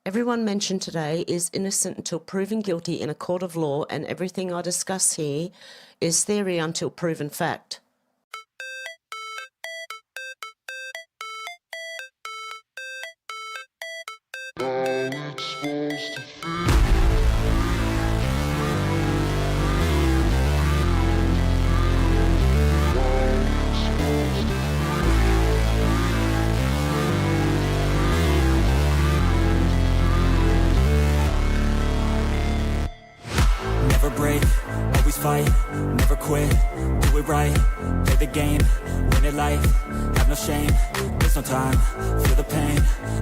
Everyone mentioned today is innocent until proven guilty in a court of law, and everything I discuss here is theory until proven fact. Never break, always fight, never quit, do it right, play the game, win it life, have no shame, there's no time, feel the pain,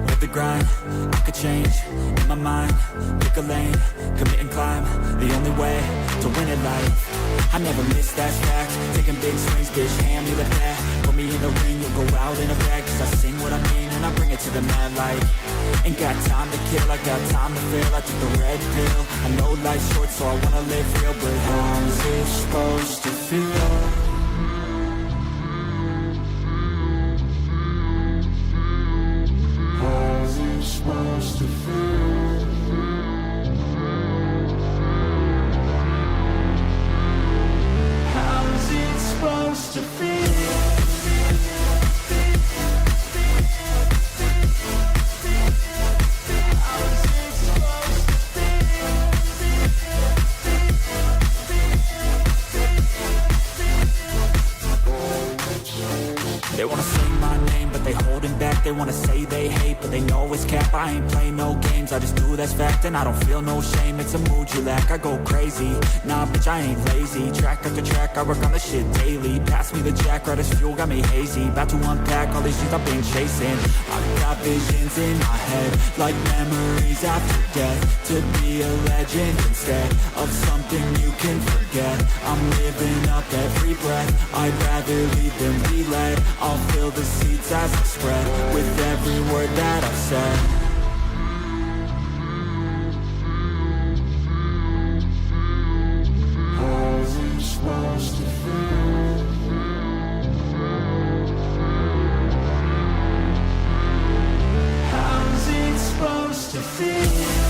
live the grind, I could change, in my mind, pick a lane, commit and climb, the only way to win it life, I never miss that fact, taking big swings, bitch, hand me the bat, put me in the ring, you'll go out in a bag, cause I sing what I mean and I bring it to the mad light. Ain't got time to kill, I got time to feel. I took the red pill, I know life's short so I wanna live real. But how's it supposed to feel? How's it supposed to feel? How's it supposed to feel? They wanna say my name, but they holding back. They wanna say they hate, but they know it's cap. I ain't play no games, I just do that's fact. And I don't feel no shame, it's a mood you lack. I go crazy, nah bitch I ain't lazy. Track after track, I work on this shit daily. Pass me the jack, right as fuel, got me hazy. About to unpack all these things I've been chasing. I've got visions in my head, like memories after death. To be a legend instead of something you can forget. I'm living up every breath, I'd rather lead than be led. I'll fill the seats as I spread with every word that I've said. How's it supposed to feel? How's it supposed to feel?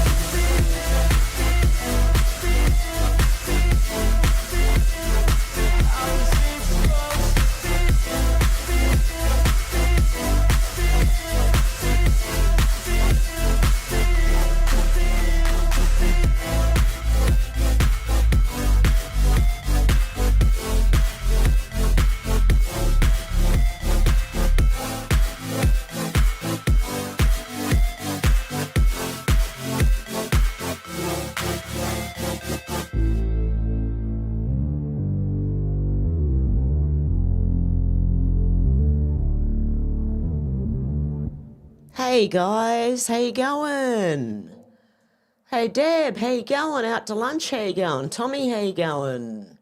Hey guys, how you going? Hey Deb, how you going? Out to lunch, how you going? Tommy, how you going?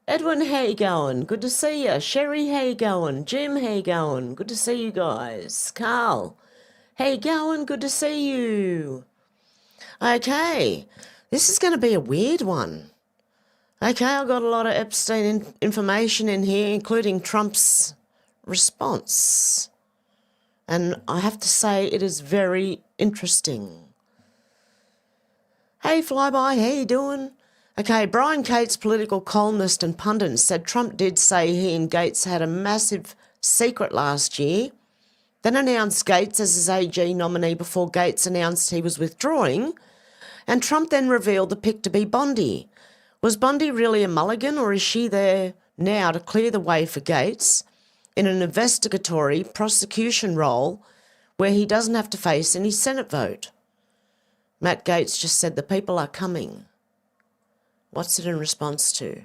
Edwin, how you going? Good to see you. Sherry, how you going? Jim, how you going? Good to see you guys. Carl, how you going? Good to see you. Okay, this is going to be a weird one. Okay, I've got a lot of Epstein information in here, including Trump's response. And I have to say it is very interesting. Hey Flyby, how you doing? Okay, Brian Cates, political columnist and pundit, said Trump did say he and Gates had a massive secret last year, then announced Gates as his AG nominee before Gates announced he was withdrawing, and Trump then revealed the pick to be Bondi. Was Bondi really a mulligan, or is she there now to clear the way for Gates in an investigatory prosecution role where he doesn't have to face any Senate vote? Matt Gaetz just said the people are coming. What's it in response to?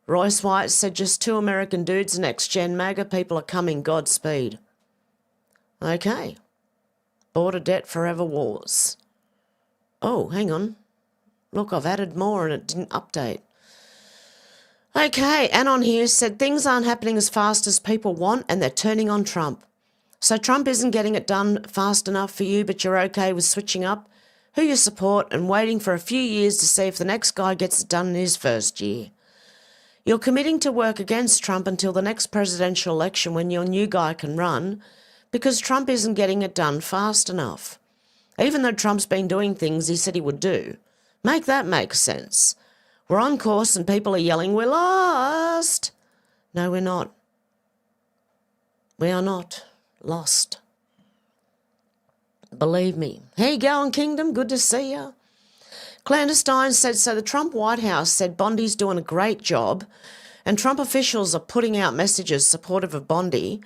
Royce White said just 2 American dudes, next-gen MAGA people are coming, Godspeed. Okay. Border debt forever wars. Oh, hang on. Look, I've added more and it didn't update. Okay, Anon here said things aren't happening as fast as people want and they're turning on Trump. So Trump isn't getting it done fast enough for you, but you're okay with switching up who you support and waiting for a few years to see if the next guy gets it done in his first year. You're committing to work against Trump until the next presidential election when your new guy can run because Trump isn't getting it done fast enough. even though Trump's been doing things he said he would do. Make that make sense. We're on course and people are yelling, we're lost. No, we're not. We are not lost. Believe me. How you going, Kingdom? Good to see you. Clandestine said, so the Trump White House said Bondi's doing a great job and Trump officials are putting out messages supportive of Bondi.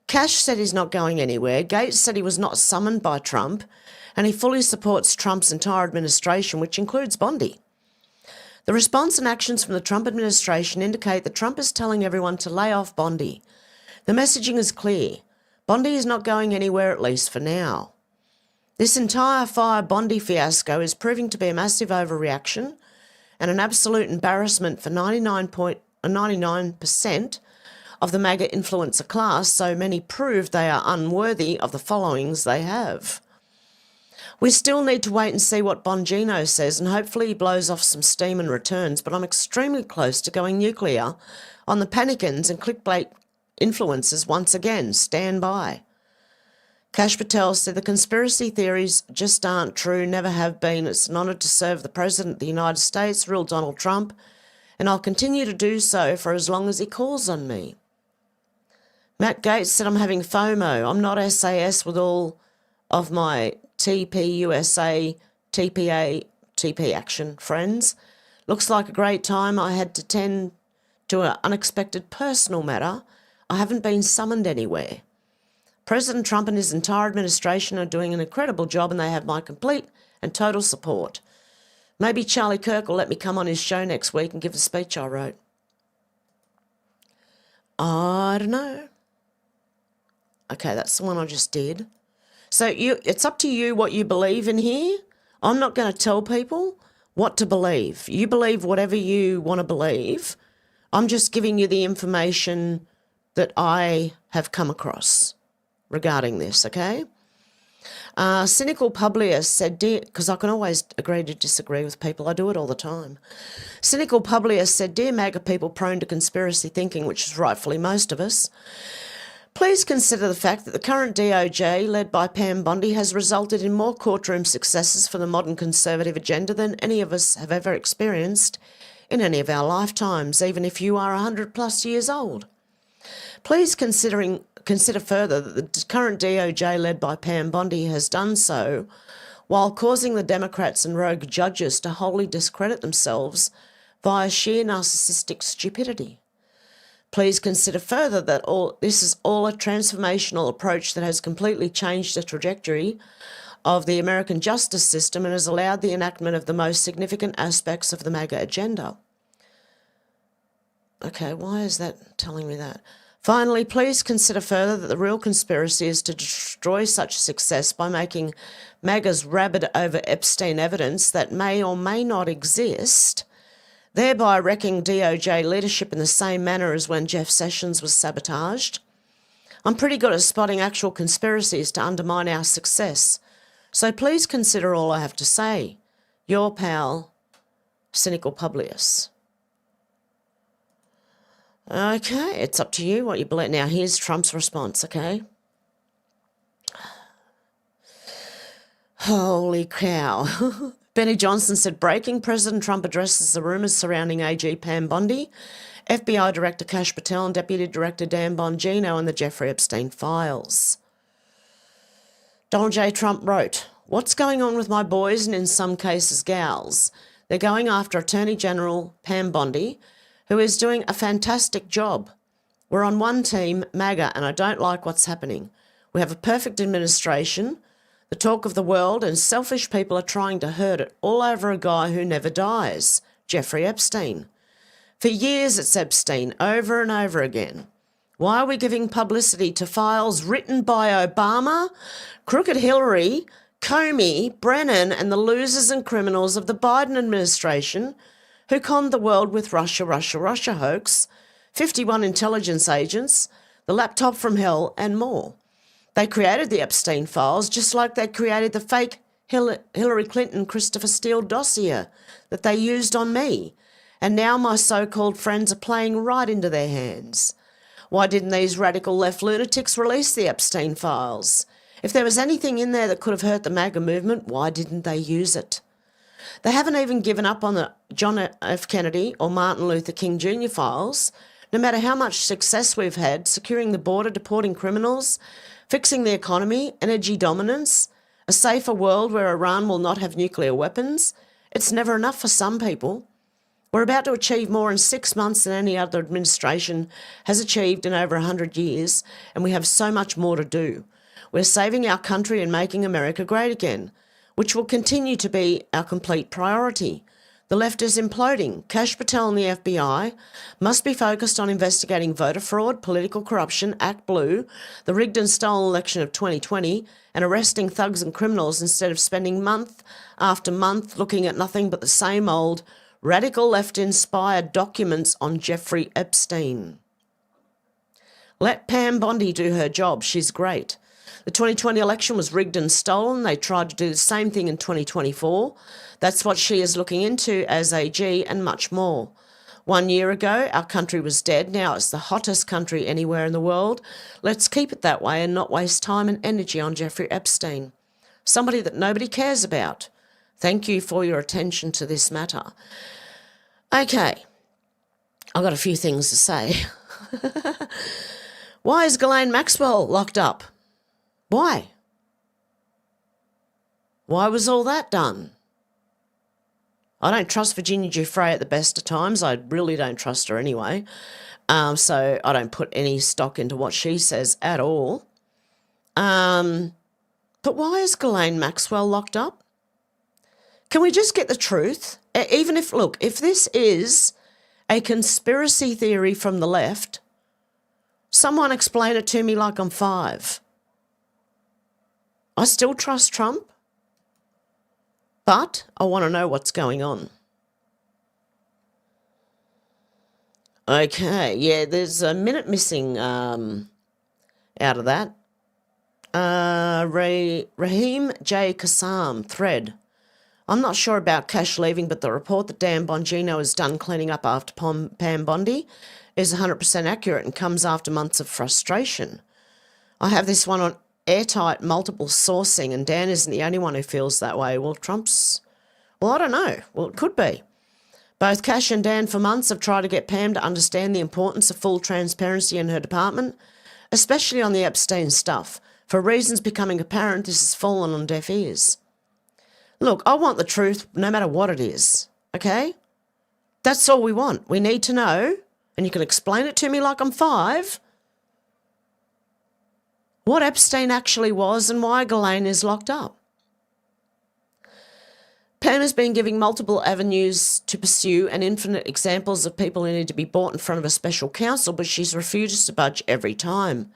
Cash said he's not going anywhere. Gates said he was not summoned by Trump and he fully supports Trump's entire administration, which includes Bondi. The response and actions from the Trump administration indicate that Trump is telling everyone to lay off Bondi. The messaging is clear. Bondi is not going anywhere, at least for now. This entire fire Bondi fiasco is proving to be a massive overreaction and an absolute embarrassment for 99% of the MAGA influencer class, so many prove they are unworthy of the followings they have. We still need to wait and see what Bongino says, and hopefully he blows off some steam and returns, but I'm extremely close to going nuclear on the panicans and clickbait influencers once again. Stand by. Kash Patel said the conspiracy theories just aren't true, never have been. It's an honour to serve the President of the United States, real Donald Trump, and I'll continue to do so for as long as he calls on me. Matt Gates said, I'm having FOMO. I'm not SAS with all of my TP, USA, TPA, TP action friends. Looks like a great time. I had to tend to an unexpected personal matter. I haven't been summoned anywhere. President Trump and his entire administration are doing an incredible job and they have my complete and total support. Maybe Charlie Kirk will let me come on his show next week and give a speech I wrote. I don't know. Okay, that's the one I just did. So it's up to you what you believe in here. I'm not going to tell people what to believe. You believe whatever you want to believe. I'm just giving you the information that I have come across regarding this, okay? Cynical Publius said, because I can always agree to disagree with people. I do it all the time. Cynical Publius said, dear MAGA people prone to conspiracy thinking, which is rightfully most of us, please consider the fact that the current DOJ, led by Pam Bondi, has resulted in more courtroom successes for the modern conservative agenda than any of us have ever experienced in any of our lifetimes, even if you are 100 plus years old. Please consider further that the current DOJ, led by Pam Bondi, has done so while causing the Democrats and rogue judges to wholly discredit themselves via sheer narcissistic stupidity. Please consider further that this is all a transformational approach that has completely changed the trajectory of the American justice system and has allowed the enactment of the most significant aspects of the MAGA agenda. Okay, why is that telling me that? Finally, please consider further that the real conspiracy is to destroy such success by making MAGAs rabid over Epstein evidence that may or may not exist, thereby wrecking DOJ leadership in the same manner as when Jeff Sessions was sabotaged. I'm pretty good at spotting actual conspiracies to undermine our success, so please consider all I have to say. Your pal, Cynical Publius. Okay, it's up to you what you believe. Now, here's Trump's response, okay? Holy cow. Benny Johnson said, breaking, President Trump addresses the rumours surrounding AG Pam Bondi, FBI Director Kash Patel and Deputy Director Dan Bongino and the Jeffrey Epstein files. Donald J. Trump wrote, what's going on with my boys and in some cases gals? They're going after Attorney General Pam Bondi, who is doing a fantastic job. We're on one team, MAGA, and I don't like what's happening. We have a perfect administration, the talk of the world, and selfish people are trying to hurt it all over a guy who never dies, Jeffrey Epstein. For years it's Epstein, over and over again. Why are we giving publicity to files written by Obama, crooked Hillary, Comey, Brennan, and the losers and criminals of the Biden administration who conned the world with Russia hoax, 51 intelligence agents, the laptop from hell, and more? They created the Epstein files just like they created the fake Hillary Clinton Christopher Steele dossier that they used on me, and now my so-called friends are playing right into their hands. Why didn't these radical left lunatics release the Epstein files? If there was anything in there that could have hurt the MAGA movement, why didn't they use it? They haven't even given up on the John F. Kennedy or Martin Luther King Jr. files. No matter how much success we've had securing the border, deporting criminals, fixing the economy, energy dominance, a safer world where Iran will not have nuclear weapons, it's never enough for some people. We're about to achieve more in 6 months than any other administration has achieved in over 100 years, and we have so much more to do. We're saving our country and making America great again, which will continue to be our complete priority. The left is imploding. Kash Patel and the FBI must be focused on investigating voter fraud, political corruption, Act Blue, the rigged and stolen election of 2020, and arresting thugs and criminals instead of spending month after month looking at nothing but the same old radical left-inspired documents on Jeffrey Epstein. Let Pam Bondi do her job. She's great. The 2020 election was rigged and stolen. They tried to do the same thing in 2024. That's what she is looking into as AG and much more. 1 year ago, our country was dead. Now it's the hottest country anywhere in the world. Let's keep it that way and not waste time and energy on Jeffrey Epstein, somebody that nobody cares about. Thank you for your attention to this matter. Okay, I've got a few things to say. Why is Ghislaine Maxwell locked up? Why? Why was all that done? I don't trust Virginia Giuffre at the best of times. I really don't trust her anyway. So I don't put any stock into what she says at all. But why is Ghislaine Maxwell locked up? Can we just get the truth? Even if, look, if this is a conspiracy theory from the left, someone explain it to me like I'm 5. I still trust Trump, but I want to know what's going on. Okay, yeah, there's a minute missing out of that. Raheem J. Kassam, thread. I'm not sure about Cash leaving, but the report that Dan Bongino is done cleaning up after Pam Bondi is 100% accurate and comes after months of frustration. I have this one on airtight multiple sourcing, and Dan isn't the only one who feels that way. Well, I don't know. Well, it could be. Both Cash and Dan for months have tried to get Pam to understand the importance of full transparency in her department, especially on the Epstein stuff. For reasons becoming apparent, this has fallen on deaf ears. Look, I want the truth no matter what it is, okay? That's all we want. We need to know, and you can explain it to me like I'm 5, what Epstein actually was and why Ghislaine is locked up. Pam has been giving multiple avenues to pursue and infinite examples of people who need to be brought in front of a special counsel, but she's refused to budge every time.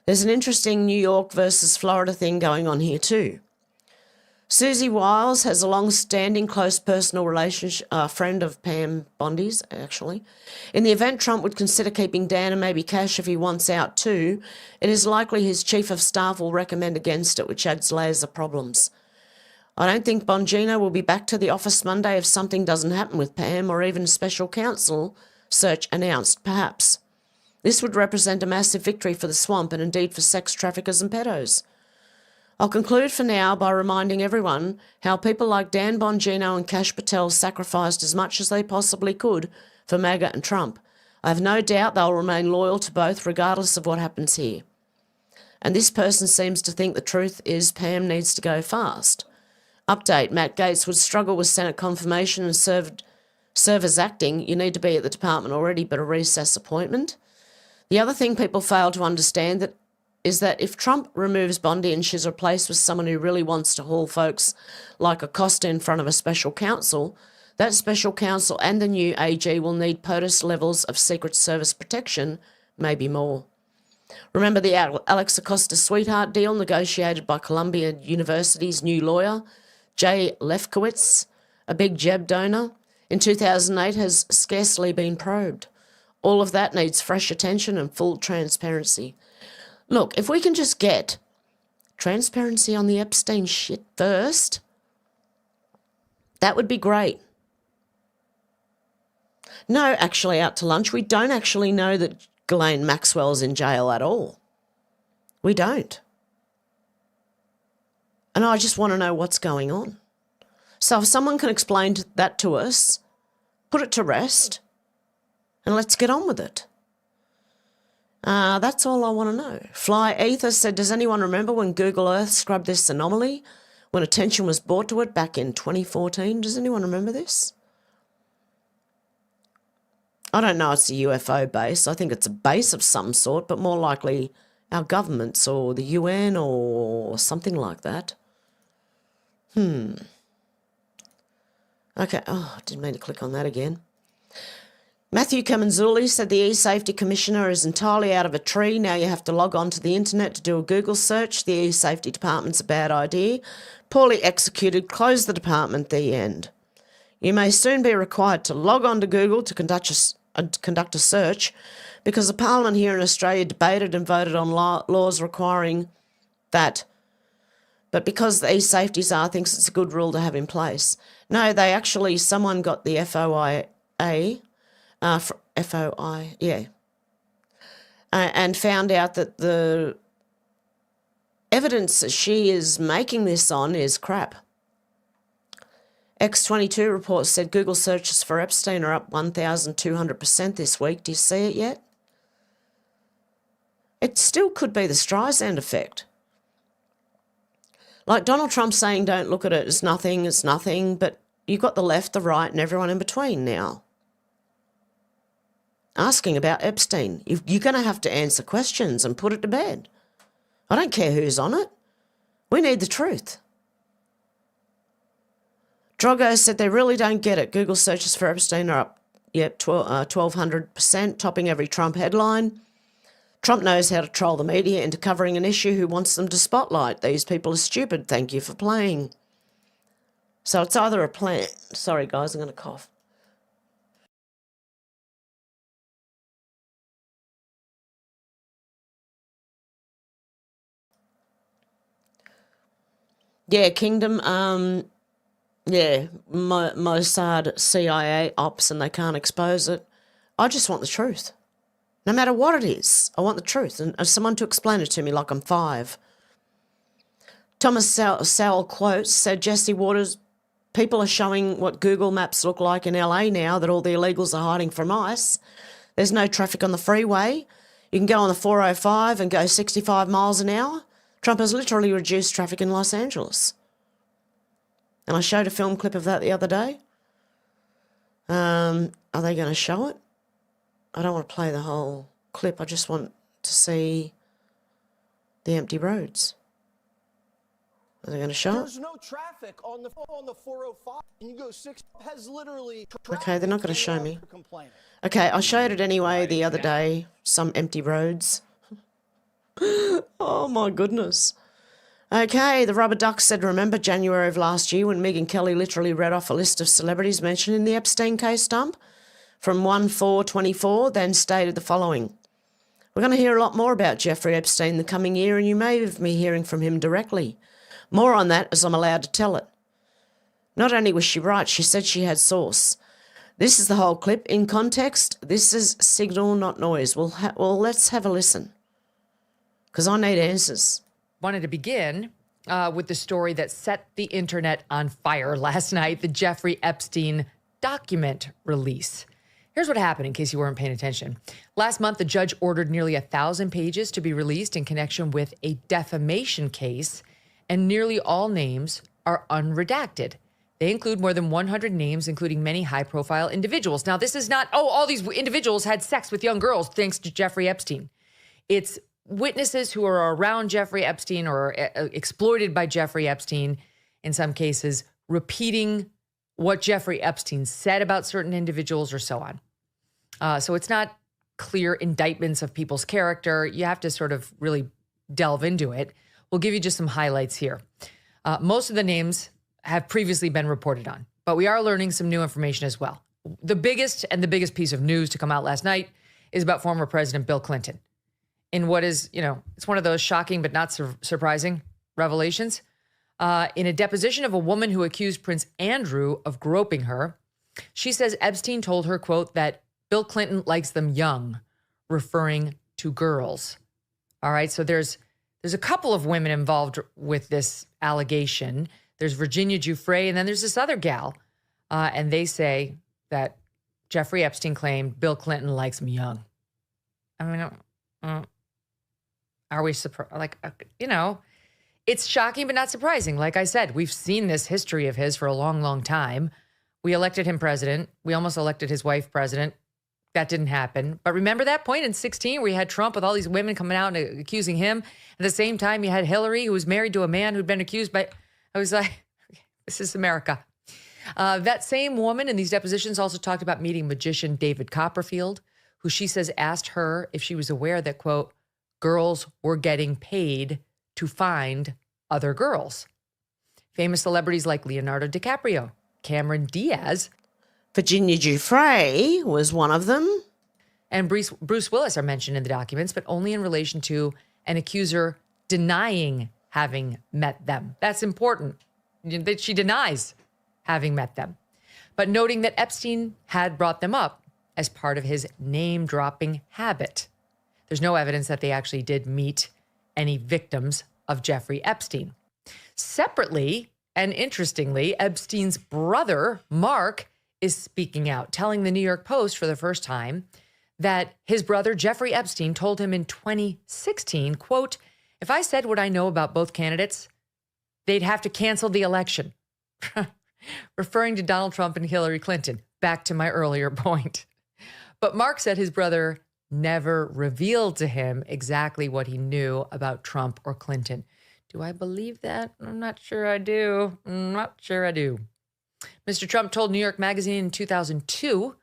There's an interesting New York versus Florida thing going on here too. Susie Wiles has a long-standing close personal relationship, friend of Pam Bondi's, actually. In the event Trump would consider keeping Dan and maybe Cash if he wants out too, it is likely his chief of staff will recommend against it, which adds layers of problems. I don't think Bongino will be back to the office Monday if something doesn't happen with Pam or even a special counsel search announced, perhaps. This would represent a massive victory for the swamp and indeed for sex traffickers and pedos. I'll conclude for now by reminding everyone how people like Dan Bongino and Kash Patel sacrificed as much as they possibly could for MAGA and Trump. I have no doubt they'll remain loyal to both regardless of what happens here. And this person seems to think the truth is Pam needs to go fast. Update, Matt Gaetz would struggle with Senate confirmation and serve as acting. You need to be at the department already, but a recess appointment. The other thing people fail to understand is that if Trump removes Bondi and she's replaced with someone who really wants to haul folks like Acosta in front of a special counsel, that special counsel and the new AG will need POTUS levels of Secret Service protection, maybe more. Remember the Alex Acosta sweetheart deal negotiated by Columbia University's new lawyer, Jay Lefkowitz, a big Jeb donor, in 2008 has scarcely been probed. All of that needs fresh attention and full transparency. Look, if we can just get transparency on the Epstein shit first, that would be great. No, actually, out to lunch, we don't actually know that Ghislaine Maxwell's in jail at all. We don't. And I just want to know what's going on. So if someone can explain that to us, put it to rest, and let's get on with it. That's all I want to know. Fly Ether said, does anyone remember when Google Earth scrubbed this anomaly when attention was brought to it back in 2014? Does anyone remember this? I don't know it's a UFO base. I think it's a base of some sort, but more likely our governments or the UN or something like that. Okay, I didn't mean to click on that again. Matthew Kamanzuli said the e-safety commissioner is entirely out of a tree. Now you have to log on to the internet to do a Google search. The e-safety department's a bad idea. Poorly executed. Close the department. The end. You may soon be required to log on to Google to conduct a search because the Parliament here in Australia debated and voted on laws requiring that. But because the e-safety czar thinks it's a good rule to have in place. No, someone got the FOIA, and found out that the evidence she is making this on is crap. X22 reports said Google searches for Epstein are up 1,200% this week. Do you see it yet? It still could be the Streisand effect. Like Donald Trump saying don't look at it, it's nothing, but you've got the left, the right, and everyone in between now asking about Epstein. You're going to have to answer questions and put it to bed. I don't care who's on it. We need the truth. Drogo said they really don't get it. Google searches for Epstein are up 1,200%, topping every Trump headline. Trump knows how to troll the media into covering an issue who wants them to spotlight. These people are stupid. Thank you for playing. So it's either a plan. Sorry, guys, I'm going to cough. Yeah, Kingdom, Mossad, CIA, ops, and they can't expose it. I just want the truth. No matter what it is, I want the truth and someone to explain it to me like I'm 5. Thomas Sowell quotes said, Jesse Waters, people are showing what Google Maps look like in LA now that all the illegals are hiding from ICE. There's no traffic on the freeway. You can go on the 405 and go 65 miles an hour. Trump has literally reduced traffic in Los Angeles. And I showed a film clip of that the other day. Are they going to show it? I don't want to play the whole clip. I just want to see the empty roads. Are they going to show it? There's no traffic on the 405. And you go 6 has literally. Okay, they're not going to show me. Okay, I showed it anyway the other day. Some empty roads. Oh my goodness. Okay, the Rubber Duck said, remember January of last year when Megyn Kelly literally read off a list of celebrities mentioned in the Epstein case dump? From 1/4/24, then stated the following. We're going to hear a lot more about Jeffrey Epstein the coming year, and you may have me hearing from him directly. More on that as I'm allowed to tell it. Not only was she right, she said she had source. This is the whole clip. In context, this is signal, not noise. Well, let's have a listen, because I need answers. Wanted to begin with the story that set the internet on fire last night, the Jeffrey Epstein document release. Here's what happened in case you weren't paying attention. Last month, the judge ordered nearly 1,000 pages to be released in connection with a defamation case, and nearly all names are unredacted. They include more than 100 names, including many high-profile individuals. Now, this is not, all these individuals had sex with young girls thanks to Jeffrey Epstein. It's witnesses who are around Jeffrey Epstein or exploited by Jeffrey Epstein, in some cases, repeating what Jeffrey Epstein said about certain individuals or so on. So it's not clear indictments of people's character. You have to sort of really delve into it. We'll give you just some highlights here. Most of the names have previously been reported on, but we are learning some new information as well. The biggest piece of news to come out last night is about former President Bill Clinton. In what is, it's one of those shocking but not surprising revelations. In a deposition of a woman who accused Prince Andrew of groping her, she says Epstein told her, quote, that Bill Clinton likes them young, referring to girls. All right, so there's There's a couple of women involved with this allegation. There's Virginia Giuffre, and then there's this other gal. And they say that Jeffrey Epstein claimed Bill Clinton likes him young. I mean, are we surprised? Like, it's shocking, but not surprising. Like I said, we've seen this history of his for a long, long time. We elected him president. We almost elected his wife president. That didn't happen. But remember that point in 2016 where you had Trump with all these women coming out and accusing him? At the same time, you had Hillary, who was married to a man who'd been accused by, I was like, this is America. That same woman in these depositions also talked about meeting magician David Copperfield, who she says asked her if she was aware that, quote, girls were getting paid to find other girls. Famous celebrities like Leonardo DiCaprio, Cameron Diaz, Virginia Giuffre was one of them. and Bruce Willis are mentioned in the documents, but only in relation to an accuser denying having met them. That's important. That she denies having met them, but noting that Epstein had brought them up as part of his name-dropping habit. There's no evidence that they actually did meet any victims of Jeffrey Epstein. Separately and interestingly, Epstein's brother, Mark, is speaking out, telling the New York Post for the first time that his brother, Jeffrey Epstein, told him in 2016, quote, if I said what I know about both candidates, they'd have to cancel the election. Referring to Donald Trump and Hillary Clinton, back to my earlier point. But Mark said his brother never revealed to him exactly what he knew about Trump or Clinton. Do I believe that? I'm not sure I do. Mr. Trump told New York Magazine in 2002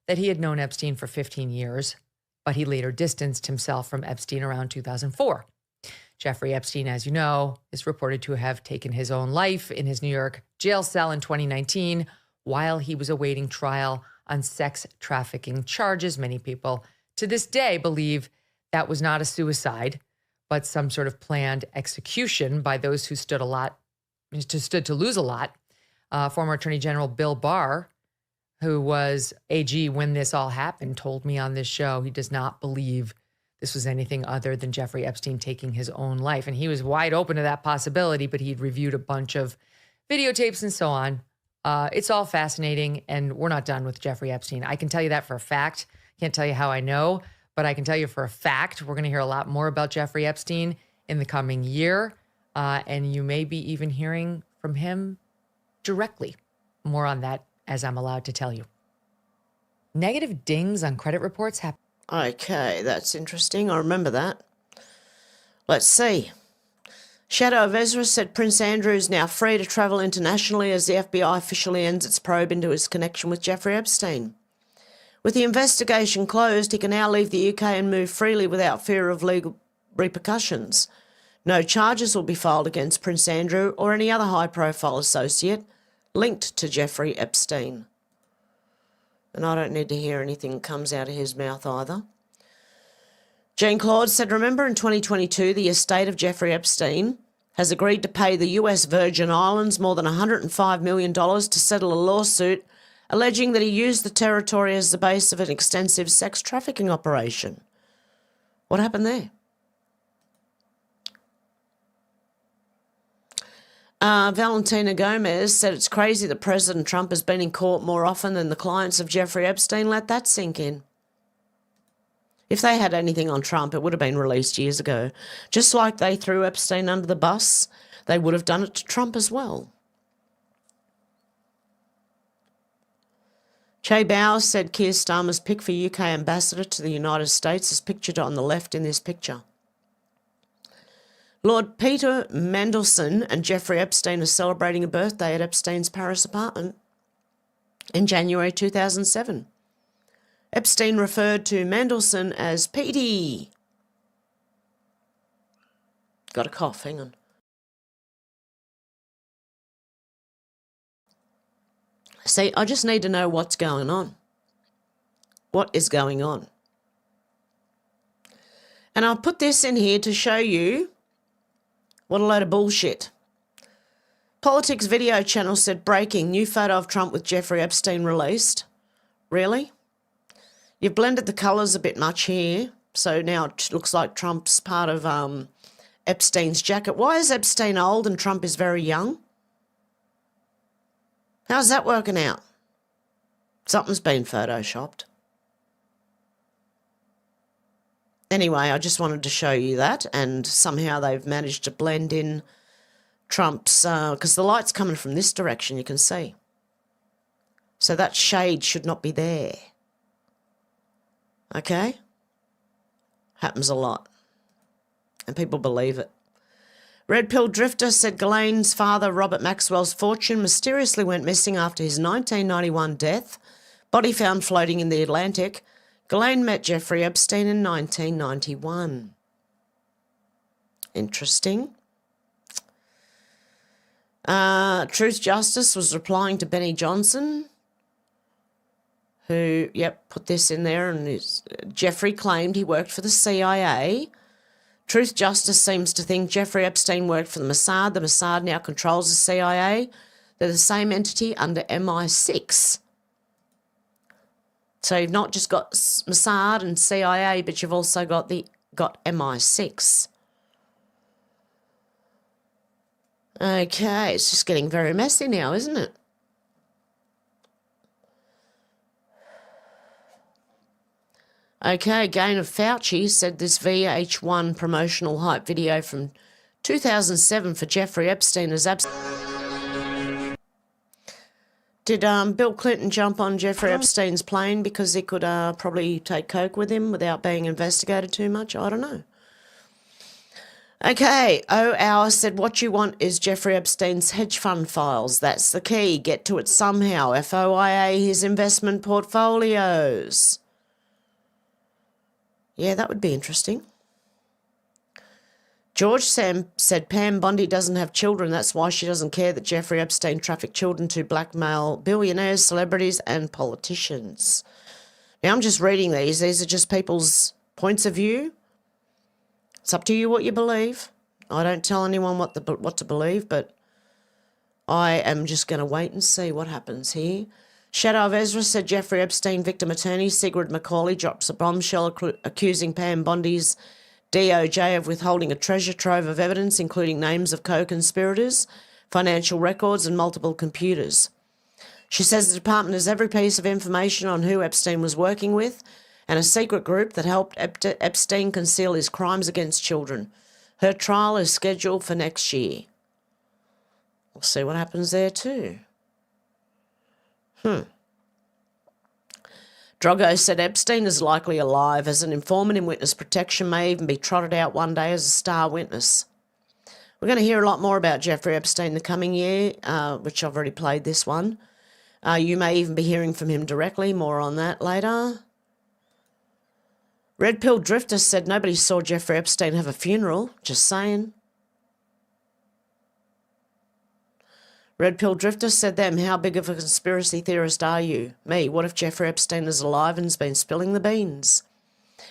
that he had known Epstein for 15 years, but he later distanced himself from Epstein around 2004. Jeffrey Epstein, as you know, is reported to have taken his own life in his New York jail cell in 2019 while he was awaiting trial on sex trafficking charges. Many people to this day believe that was not a suicide, but some sort of planned execution by those who stood to lose a lot. Former Attorney General Bill Barr, who was AG when this all happened, told me on this show he does not believe this was anything other than Jeffrey Epstein taking his own life. And he was wide open to that possibility, but he'd reviewed a bunch of videotapes and so on. It's all fascinating, and we're not done with Jeffrey Epstein. I can tell you that for a fact. Can't tell you how I know, but I can tell you for a fact we're going to hear a lot more about Jeffrey Epstein in the coming year, and you may be even hearing from him directly. More on that as I'm allowed to tell you. Negative dings on credit reports happen. Okay, that's interesting. I remember that. Let's see. Shadow of Ezra said Prince Andrew is now free to travel internationally as the FBI officially ends its probe into his connection with Jeffrey Epstein. With the investigation closed, he can now leave the UK and move freely without fear of legal repercussions. No charges will be filed against Prince Andrew or any other high-profile associate linked to Jeffrey Epstein. And I don't need to hear anything that comes out of his mouth either. Jean-Claude said, remember in 2022, the estate of Jeffrey Epstein has agreed to pay the US Virgin Islands more than $105 million to settle a lawsuit alleging that he used the territory as the base of an extensive sex trafficking operation. What happened there? Valentina Gomez said it's crazy that President Trump has been in court more often than the clients of Jeffrey Epstein. Let that sink in. If they had anything on Trump, it would have been released years ago. Just like they threw Epstein under the bus, they would have done it to Trump as well. Che Bowers said Keir Starmer's pick for UK ambassador to the United States is pictured on the left in this picture. Lord Peter Mandelson and Jeffrey Epstein are celebrating a birthday at Epstein's Paris apartment in January 2007. Epstein referred to Mandelson as Petey. Got a cough, hang on. See, I just need to know what's going on. What is going on? And I'll put this in here to show you what a load of bullshit. Politics Video Channel said, breaking, new photo of Trump with Jeffrey Epstein released. Really? You've blended the colours a bit much here, so now it looks like Trump's part of Epstein's jacket. Why is Epstein old and Trump is very young? How's that working out? Something's been photoshopped. Anyway, I just wanted to show you that, and somehow they've managed to blend in Trump's, because the light's coming from this direction, you can see. So that shade should not be there. Okay? Happens a lot. And people believe it. Red Pill Drifter said Ghislaine's father, Robert Maxwell's fortune, mysteriously went missing after his 1991 death. Body found floating in the Atlantic. Ghislaine met Jeffrey Epstein in 1991. Interesting. Truth Justice was replying to Benny Johnson, who, put this in there, and Jeffrey claimed he worked for the CIA. Truth Justice seems to think Jeffrey Epstein worked for the Mossad. The Mossad now controls the CIA. They're the same entity under MI6. So you've not just got Mossad and CIA, but you've also got MI6. Okay, it's just getting very messy now, isn't it? Okay, again of Fauci said this VH1 promotional hype video from 2007 for Jeffrey Epstein is absolutely... Did Bill Clinton jump on Jeffrey Epstein's plane because he could probably take coke with him without being investigated too much? I don't know. Okay, Hour said what you want is Jeffrey Epstein's hedge fund files. That's the key. Get to it somehow. FOIA his investment portfolios. Yeah, that would be interesting. George Sam said Pam Bondi doesn't have children. That's why she doesn't care that Jeffrey Epstein trafficked children to blackmail billionaires, celebrities, and politicians. Now, I'm just reading these. These are just people's points of view. It's up to you what you believe. I don't tell anyone what to believe, but I am just going to wait and see what happens here. Shadow of Ezra said Jeffrey Epstein victim attorney Sigrid McCauley drops a bombshell accusing Pam Bondi's DOJ of withholding a treasure trove of evidence, including names of co-conspirators, financial records, and multiple computers. She says the department has every piece of information on who Epstein was working with and a secret group that helped Epstein conceal his crimes against children. Her trial is scheduled for next year. We'll see what happens there too. Drogo said Epstein is likely alive as an informant in witness protection, may even be trotted out one day as a star witness. We're going to hear a lot more about Jeffrey Epstein the coming year, which I've already played this one. You may even be hearing from him directly. More on that later. Red Pill Drifter said nobody saw Jeffrey Epstein have a funeral. Just saying. Red Pill Drifter said them, how big of a conspiracy theorist are you? Me, what if Jeffrey Epstein is alive and has been spilling the beans?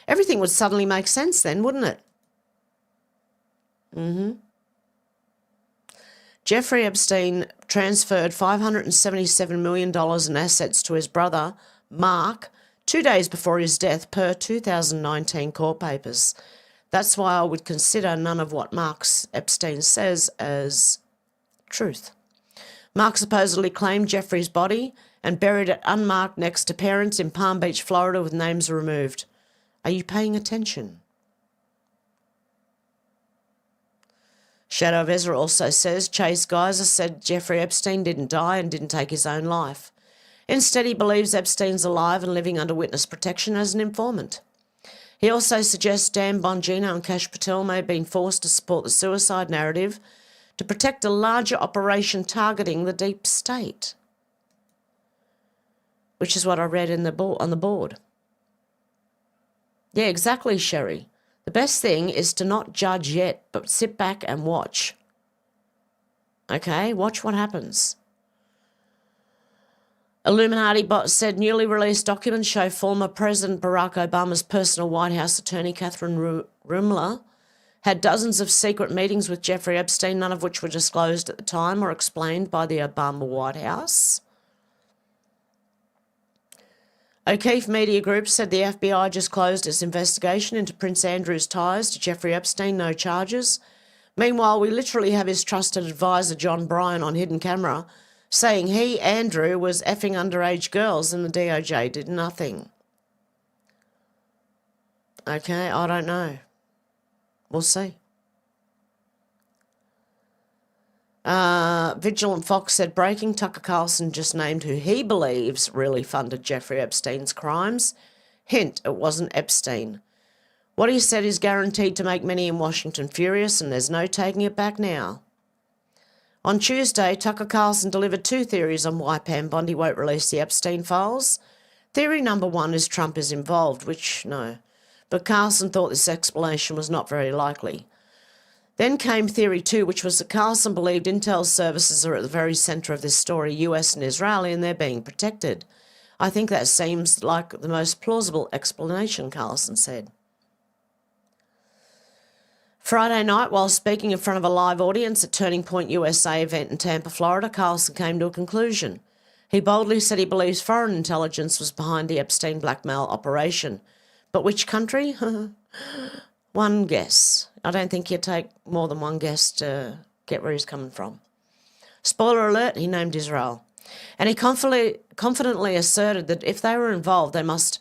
Everything would suddenly make sense then, wouldn't it? Jeffrey Epstein transferred $577 million in assets to his brother, Mark, 2 days before his death per 2019 court papers. That's why I would consider none of what Mark Epstein says as truth. Mark supposedly claimed Jeffrey's body and buried it unmarked next to parents in Palm Beach, Florida, with names removed. Are you paying attention? Shadow of Ezra also says Chase Geyser said Jeffrey Epstein didn't die and didn't take his own life. Instead, he believes Epstein's alive and living under witness protection as an informant. He also suggests Dan Bongino and Kash Patel may have been forced to support the suicide narrative to protect a larger operation targeting the deep state, which is what I read on the board. Yeah, exactly, Sherry. The best thing is to not judge yet, but sit back and watch. Okay, watch what happens. Illuminati Bot said newly released documents show former President Barack Obama's personal White House attorney, Catherine Rumler, had dozens of secret meetings with Jeffrey Epstein, none of which were disclosed at the time or explained by the Obama White House. O'Keefe Media Group said the FBI just closed its investigation into Prince Andrew's ties to Jeffrey Epstein, no charges. Meanwhile, we literally have his trusted advisor, John Bryan, on hidden camera, saying he, Andrew, was effing underage girls and the DOJ did nothing. Okay, I don't know. We'll see. Vigilant Fox said, breaking, Tucker Carlson just named who he believes really funded Jeffrey Epstein's crimes. Hint, it wasn't Epstein. What he said is guaranteed to make many in Washington furious, and there's no taking it back now. On Tuesday, Tucker Carlson delivered 2 theories on why Pam Bondi won't release the Epstein files. Theory number 1 is Trump is involved, which, no. But Carlson thought this explanation was not very likely. Then came Theory 2, which was that Carlson believed intel services are at the very centre of this story, US and Israeli, and they're being protected. I think that seems like the most plausible explanation, Carlson said. Friday night, while speaking in front of a live audience at Turning Point USA event in Tampa, Florida, Carlson came to a conclusion. He boldly said he believes foreign intelligence was behind the Epstein blackmail operation. But which country? One guess. I don't think you take more than one guess to get where he's coming from. Spoiler alert, he named Israel. And he confidently asserted that if they were involved, they must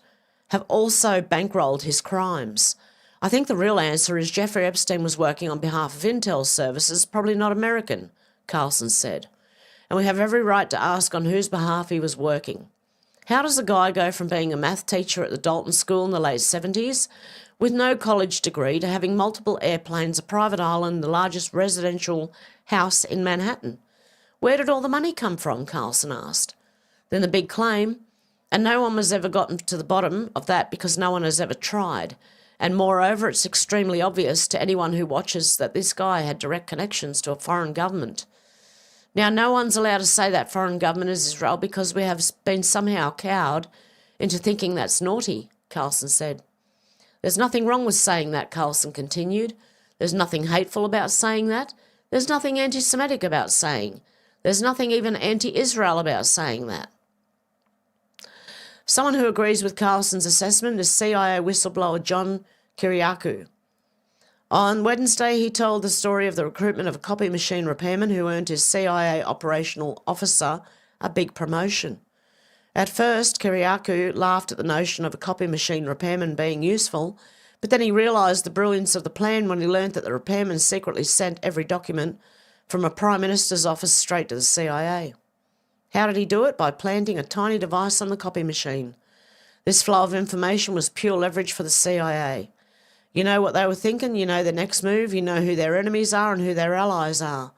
have also bankrolled his crimes. I think the real answer is Jeffrey Epstein was working on behalf of intel services, probably not American, Carlson said. And we have every right to ask on whose behalf he was working. How does a guy go from being a math teacher at the Dalton School in the late 70s with no college degree to having multiple airplanes, a private island, the largest residential house in Manhattan? Where did all the money come from, Carlson asked. Then the big claim, and no one has ever gotten to the bottom of that because no one has ever tried. And moreover, it's extremely obvious to anyone who watches that this guy had direct connections to a foreign government. Now, no one's allowed to say that foreign government is Israel because we have been somehow cowed into thinking that's naughty, Carlson said. There's nothing wrong with saying that, Carlson continued. There's nothing hateful about saying that. There's nothing anti-Semitic about saying. There's nothing even anti-Israel about saying that. Someone who agrees with Carlson's assessment is CIA whistleblower John Kiriakou. On Wednesday, he told the story of the recruitment of a copy machine repairman who earned his CIA operational officer a big promotion. At first, Kiriakou laughed at the notion of a copy machine repairman being useful, but then he realised the brilliance of the plan when he learnt that the repairman secretly sent every document from a Prime Minister's office straight to the CIA. How did he do it? By planting a tiny device on the copy machine. This flow of information was pure leverage for the CIA. You know what they were thinking, you know the next move, you know who their enemies are and who their allies are.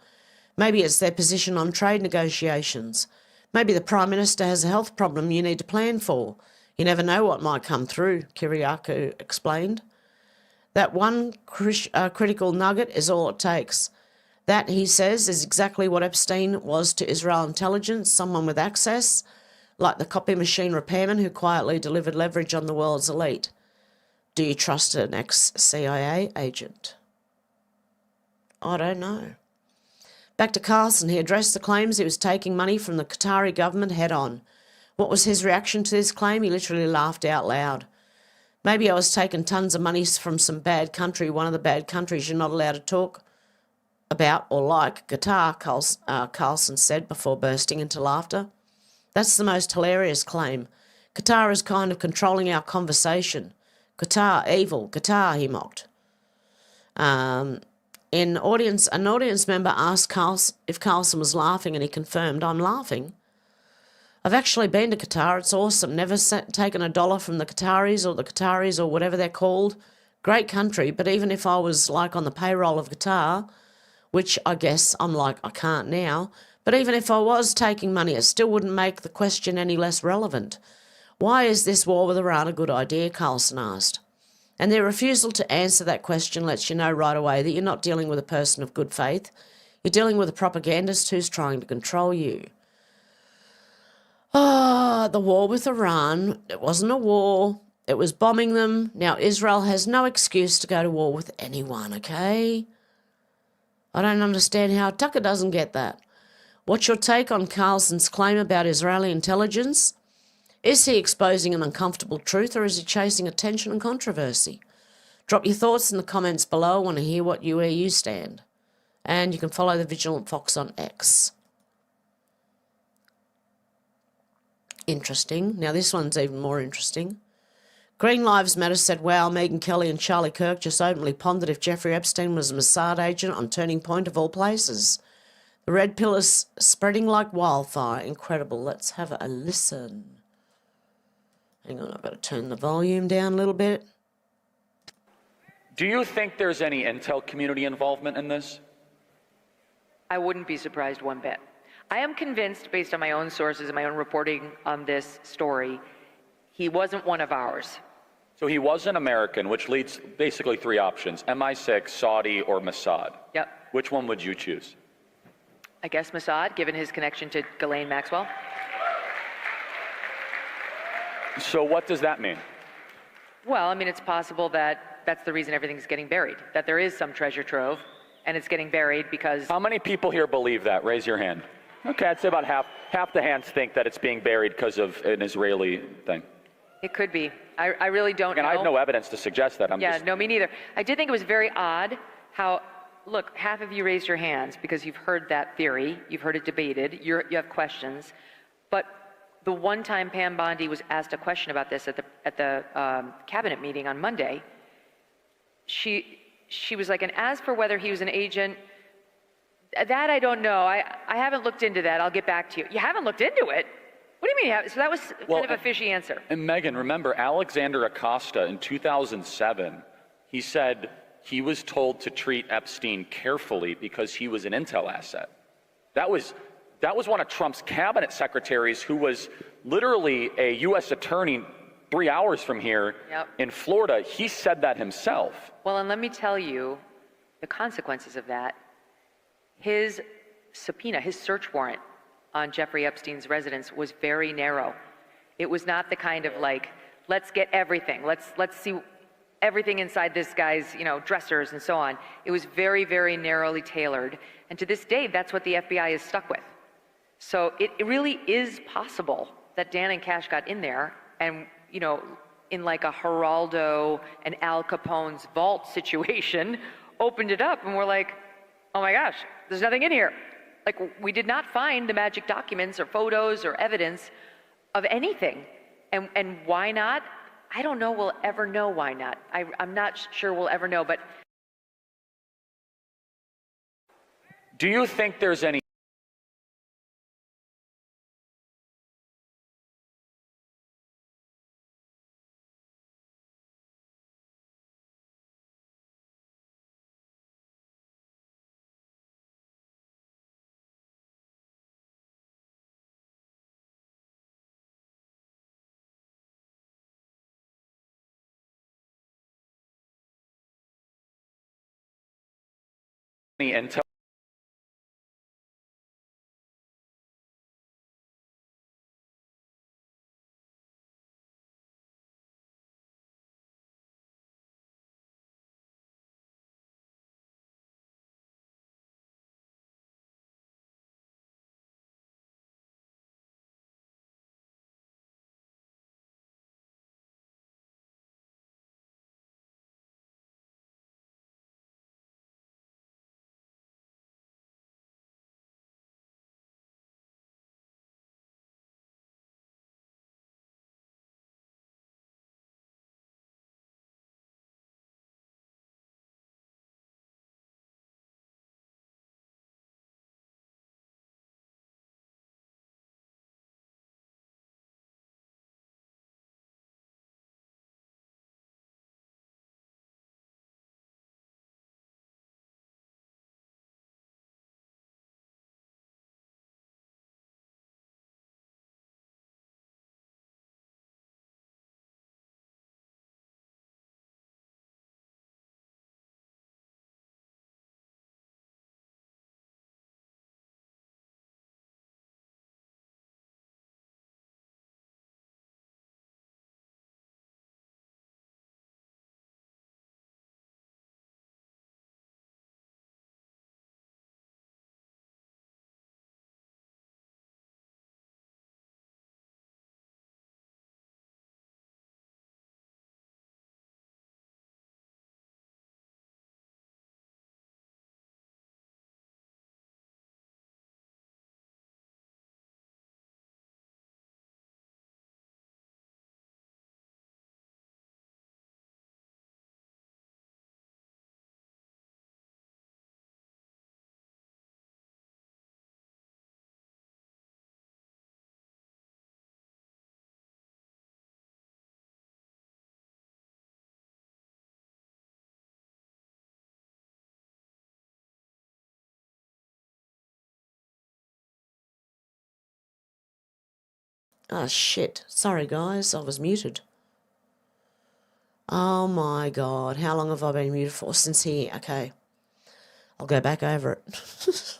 Maybe it's their position on trade negotiations. Maybe the Prime Minister has a health problem you need to plan for. You never know what might come through, Kiriakou explained. That one critical nugget is all it takes. That, he says, is exactly what Epstein was to Israel intelligence, someone with access, like the copy machine repairman who quietly delivered leverage on the world's elite. Do you trust an ex-CIA agent? I don't know. Back to Carlson, he addressed the claims he was taking money from the Qatari government head on. What was his reaction to this claim? He literally laughed out loud. Maybe I was taking tons of money from some bad country, one of the bad countries you're not allowed to talk about or like, Qatar, Carlson said before bursting into laughter. That's the most hilarious claim. Qatar is kind of controlling our conversation. Qatar, evil, Qatar, he mocked. An audience member asked if Carlson was laughing, and he confirmed, I'm laughing. I've actually been to Qatar. It's awesome. Never taken a dollar from the Qataris or whatever they're called. Great country, but even if I was like on the payroll of Qatar, which I guess I'm like, I can't now, but even if I was taking money, it still wouldn't make the question any less relevant. Why is this war with Iran a good idea, Carlson asked. And their refusal to answer that question lets you know right away that you're not dealing with a person of good faith. You're dealing with a propagandist who's trying to control you. The war with Iran, it wasn't a war. It was bombing them. Now Israel has no excuse to go to war with anyone, okay? I don't understand how Tucker doesn't get that. What's your take on Carlson's claim about Israeli intelligence? Is he exposing an uncomfortable truth, or is he chasing attention and controversy? Drop your thoughts in the comments below. I want to hear where you stand. And you can follow the Vigilant Fox on X. Interesting. Now this one's even more interesting. Green Lives Matter said, wow, Megyn Kelly and Charlie Kirk just openly pondered if Jeffrey Epstein was a Mossad agent on Turning Point of all places. The red pill is spreading like wildfire. Incredible. Let's have a listen. Hang on, I've got to turn the volume down a little bit. Do you think there's any intel community involvement in this? I wouldn't be surprised one bit. I am convinced, based on my own sources and my own reporting on this story, he wasn't one of ours. So he was an American, which leads basically three options: MI6, Saudi, or Mossad. Yep. Which one would you choose? I guess Mossad, given his connection to Ghislaine Maxwell. So what does that mean? Well, I mean, it's possible that that's the reason everything's getting buried, that there is some treasure trove, and it's getting buried because... How many people here believe that? Raise your hand. Okay, I'd say about half the hands think that it's being buried because of an Israeli thing. It could be. I really don't know. And I have no evidence to suggest that. No, me neither. I did think it was very odd how, look, half of you raised your hands because you've heard that theory, you've heard it debated, you have questions, but the one time Pam Bondi was asked a question about this at the cabinet meeting on Monday, she was like, and as for whether he was an agent, that I don't know. I haven't looked into that. I'll get back to you. You haven't looked into it? What do you mean? So that was kind of a fishy answer. And Megyn, remember, Alexander Acosta in 2007, he said he was told to treat Epstein carefully because he was an intel asset. That was one of Trump's cabinet secretaries who was literally a U.S. attorney 3 hours from here in Florida. He said that himself. Well, and let me tell you the consequences of that. His subpoena, his search warrant on Jeffrey Epstein's residence was very narrow. It was not the kind of like, let's get everything. Let's see everything inside this guy's, dressers and so on. It was very, very narrowly tailored. And to this day, that's what the FBI is stuck with. So it really is possible that Dan and Cash got in there and, in like a Geraldo and Al Capone's vault situation, opened it up and were like, oh my gosh, there's nothing in here. Like, we did not find the magic documents or photos or evidence of anything. And why not? I don't know we'll ever know why not. I'm not sure we'll ever know, but... Do you think there's any intel Oh, shit. Sorry, guys. I was muted. Oh, my God. How long have I been muted for? Since here. Okay. I'll go back over it.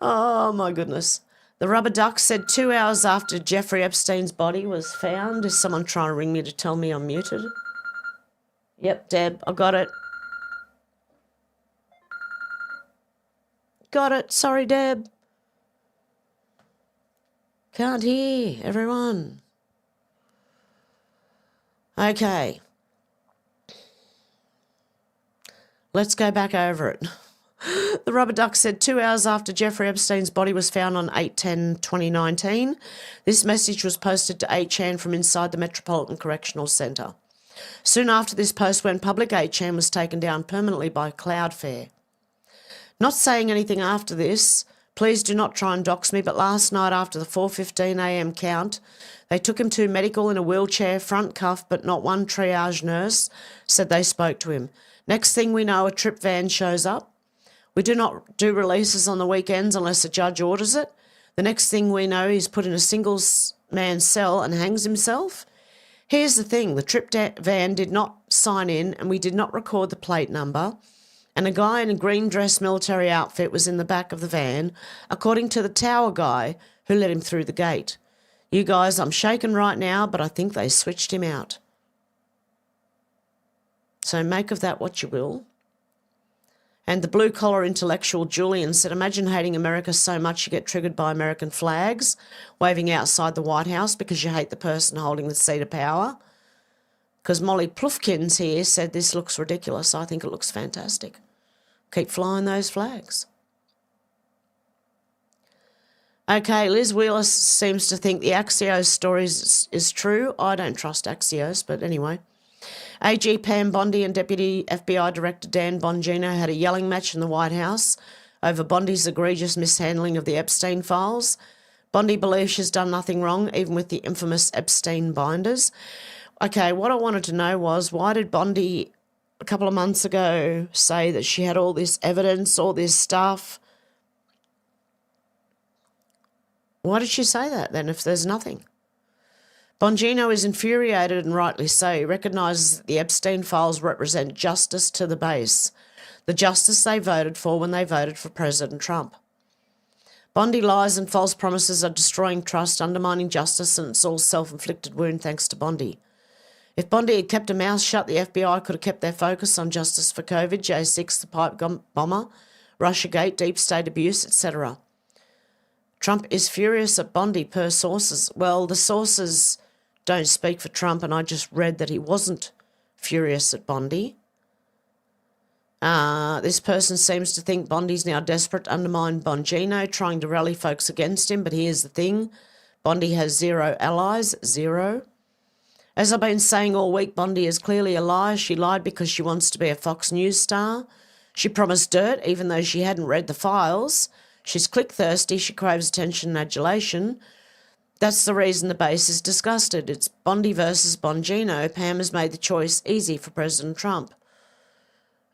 Oh, my goodness. The rubber duck said 2 hours after Jeffrey Epstein's body was found. Is someone trying to ring me to tell me I'm muted? Yep, Deb, I got it. Got it. Sorry, Deb. Can't hear everyone. Okay. Let's go back over it. The rubber duck said 2 hours after Jeffrey Epstein's body was found on 8/10/2019, this message was posted to 8chan from inside the Metropolitan Correctional Centre. Soon after this post went public, 8chan was taken down permanently by Cloudflare. Not saying anything after this, please do not try and dox me, but last night after the 4:15 a.m. count, they took him to medical in a wheelchair, front cuff, but not one triage nurse said they spoke to him. Next thing we know, a trip van shows up. We do not do releases on the weekends unless a judge orders it. The next thing we know, he's put in a single-man cell and hangs himself. Here's the thing, the trip van did not sign in and we did not record the plate number, and a guy in a green dress military outfit was in the back of the van, according to the tower guy who let him through the gate. You guys, I'm shaken right now, but I think they switched him out. So make of that what you will. And the blue-collar intellectual Julian said, imagine hating America so much you get triggered by American flags waving outside the White House because you hate the person holding the seat of power. Because Molly Plufkins here said this looks ridiculous. I think it looks fantastic. Keep flying those flags. Okay, Liz Wheeler seems to think the Axios story is true. I don't trust Axios, but anyway. AG Pam Bondi and Deputy FBI Director Dan Bongino had a yelling match in the White House over Bondi's egregious mishandling of the Epstein files. Bondi believes she's done nothing wrong, even with the infamous Epstein binders. Okay, what I wanted to know was, why did Bondi a couple of months ago say that she had all this evidence, all this stuff? Why did she say that then if there's nothing? Bongino is infuriated, and rightly so. He recognises that the Epstein files represent justice to the base, the justice they voted for when they voted for President Trump. Bondi lies and false promises are destroying trust, undermining justice, and it's all self-inflicted wound thanks to Bondi. If Bondi had kept her mouth shut, the FBI could have kept their focus on justice for COVID, J6, the pipe bomber, Russiagate, deep state abuse, etc. Trump is furious at Bondi per sources. Well, the sources don't speak for Trump, and I just read that he wasn't furious at Bondi. This person seems to think Bondi's now desperate to undermine Bongino, trying to rally folks against him, but here's the thing. Bondi has zero allies, zero. As I've been saying all week, Bondi is clearly a liar. She lied because she wants to be a Fox News star. She promised dirt even though she hadn't read the files. She's click-thirsty. She craves attention and adulation. That's the reason the base is disgusted. It's Bondi versus Bongino. Pam has made the choice easy for President Trump.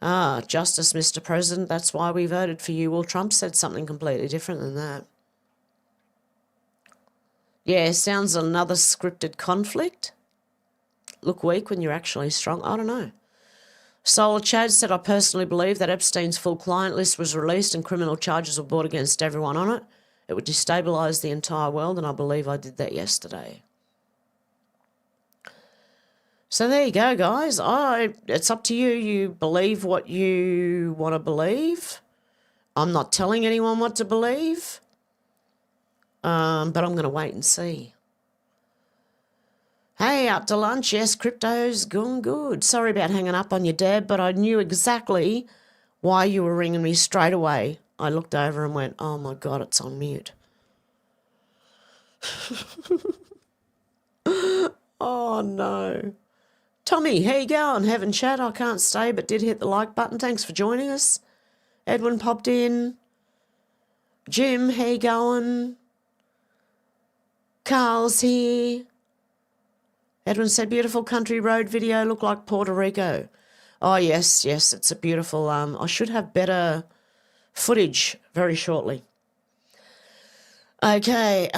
Justice, Mr. President, that's why we voted for you. Well, Trump said something completely different than that. Yeah, sounds another scripted conflict. Look weak when you're actually strong. I don't know. Solar Chad said, I personally believe that Epstein's full client list was released and criminal charges were brought against everyone on it. It would destabilise the entire world, and I believe I did that yesterday. So there you go, guys. It's up to you. You believe what you want to believe. I'm not telling anyone what to believe, but I'm going to wait and see. Hey, out to lunch. Yes, crypto's going good. Sorry about hanging up on you, Deb, but I knew exactly why you were ringing me straight away. I looked over and went, oh, my God, it's on mute. Oh, no. Tommy, how you going? Having chat? I can't stay, but did hit the like button. Thanks for joining us. Edwin popped in. Jim, how you going? Carl's here. Edwin said, beautiful country road video, look like Puerto Rico. Oh, yes, it's a beautiful, I should have better footage very shortly. Okay,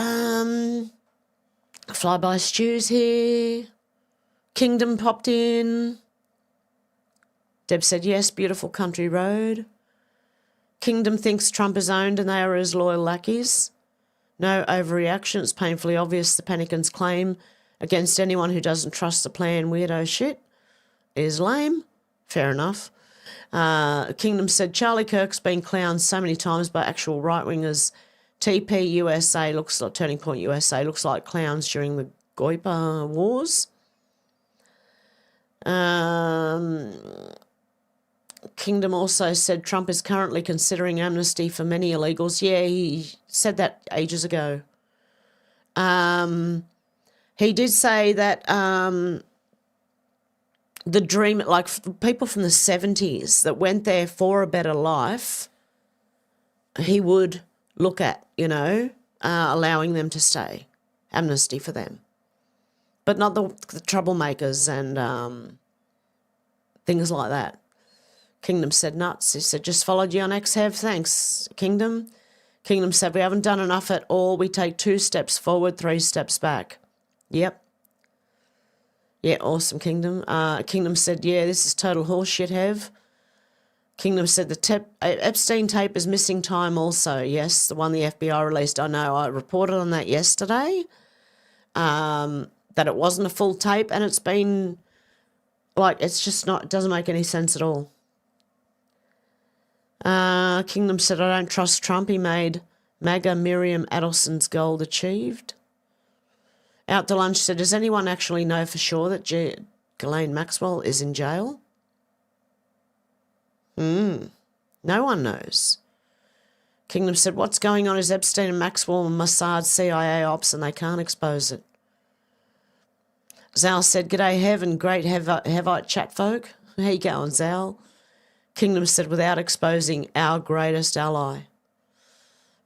Flyby Stew's here. Kingdom popped in. Deb said, yes, beautiful country road. Kingdom thinks Trump is owned and they are his loyal lackeys. No overreaction. It's painfully obvious the Panican's claim against anyone who doesn't trust the plan weirdo shit is lame. Fair enough. Kingdom said, Charlie Kirk's been clowned so many times by actual right-wingers. TP USA looks like, Turning Point USA looks like clowns during the Goipa Wars. Kingdom also said Trump is currently considering amnesty for many illegals. Yeah, he said that ages ago. He did say that the dream, like people from the 70s that went there for a better life, he would look at, allowing them to stay, amnesty for them. But not the troublemakers and things like that. Kingdom said nuts. He said, just followed you on X, Hev. Thanks, Kingdom. Kingdom said, we haven't done enough at all. We take 2 steps forward, 3 steps back. Yep. Yeah, awesome, Kingdom. Kingdom said, yeah, this is total horseshit, Hev. Kingdom said the Epstein tape is missing time also. Yes, the one the FBI released. I know, I reported on that yesterday, that it wasn't a full tape, and it's been, it's just not, it doesn't make any sense at all. Kingdom said, I don't trust Trump. He made MAGA Miriam Adelson's goal achieved. Out to Lunch said, does anyone actually know for sure that Ghislaine Maxwell is in jail? No one knows. Kingdom said, what's going on is Epstein and Maxwell and Mossad CIA ops and they can't expose it. Zal said, g'day Hev and great Hevite chat folk. How you going, Zal? Kingdom said, without exposing our greatest ally.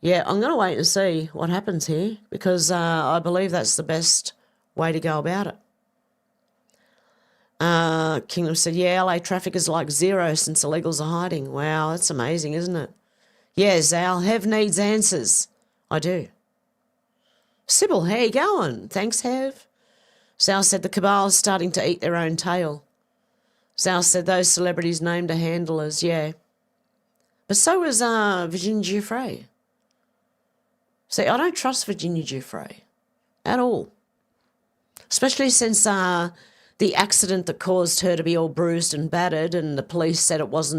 Yeah, I'm going to wait and see what happens here because I believe that's the best way to go about it. Kingdom said, yeah, LA traffic is like 0 since illegals are hiding. Wow, that's amazing, isn't it? Yeah, Zal, Hev needs answers. I do. Sybil, how you going? Thanks, Hev. Zal said the cabal is starting to eat their own tail. Zal said those celebrities named are handlers, yeah. But so was Virginia Giuffre. See, I don't trust Virginia Giuffre at all. Especially since the accident that caused her to be all bruised and battered and the police said it was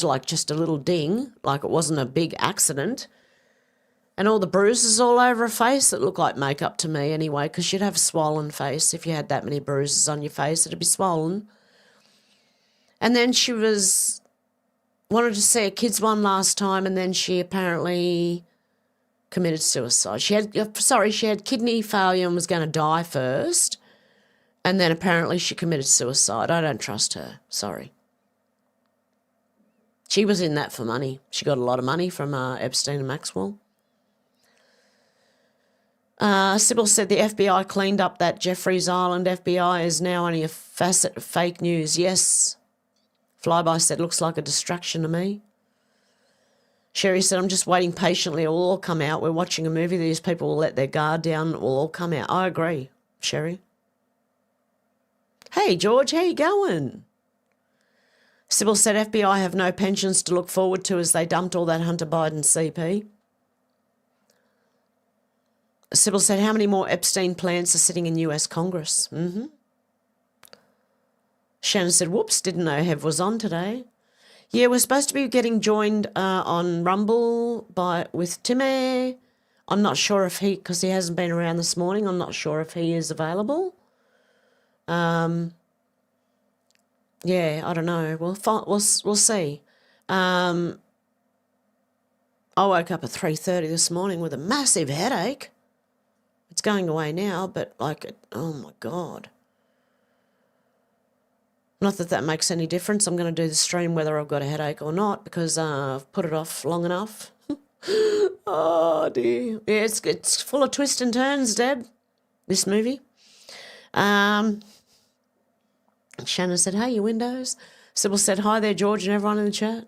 like just a little ding, like it wasn't a big accident. And all the bruises all over her face that look like makeup to me anyway, because she'd have a swollen face. If you had that many bruises on your face, it'd be swollen. And then she wanted to see her kids one last time, and then she apparently committed suicide. She had kidney failure and was going to die first, and then apparently she committed suicide. I don't trust her. Sorry. She was in that for money. She got a lot of money from Epstein and Maxwell. Sybil said the FBI cleaned up that Jeffreys Island. FBI is now only a facet of fake news. Yes. Flyby said, looks like a distraction to me. Sherry said, I'm just waiting patiently. It will all come out. We're watching a movie. These people will let their guard down. It will all come out. I agree, Sherry. Hey, George, how you going? Sybil said FBI have no pensions to look forward to as they dumped all that Hunter Biden CP. Sybil said, how many more Epstein plants are sitting in US Congress? Shannon said, whoops, didn't know Hev was on today. Yeah, we're supposed to be getting joined on Rumble with Timmy. I'm not sure if because he hasn't been around this morning, I'm not sure if he is available. Yeah, I don't know. We'll see. I woke up at 3:30 this morning with a massive headache. It's going away now, but oh my God. Not that that makes any difference. I'm going to do the stream whether I've got a headache or not because I've put it off long enough. Oh, dear. Yeah, it's full of twists and turns, Deb, this movie. Shannon said, hey, your windows. Sybil said, hi there, George, and everyone in the chat.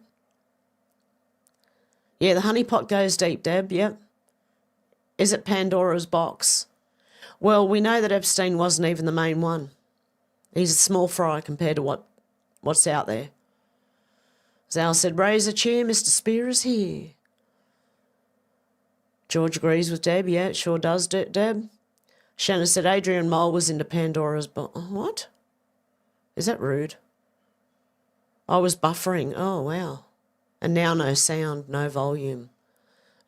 Yeah, the honeypot goes deep, Deb, yep. Is it Pandora's box? Well, we know that Epstein wasn't even the main one. He's a small fry compared to what's out there. Zal said, raise a cheer, Mr. Spear is here. George agrees with Deb. Yeah, it sure does, Deb. Shannon said Adrian Mole was into Pandora's box. What? Is that rude? I was buffering. Oh, wow. And now no sound, no volume.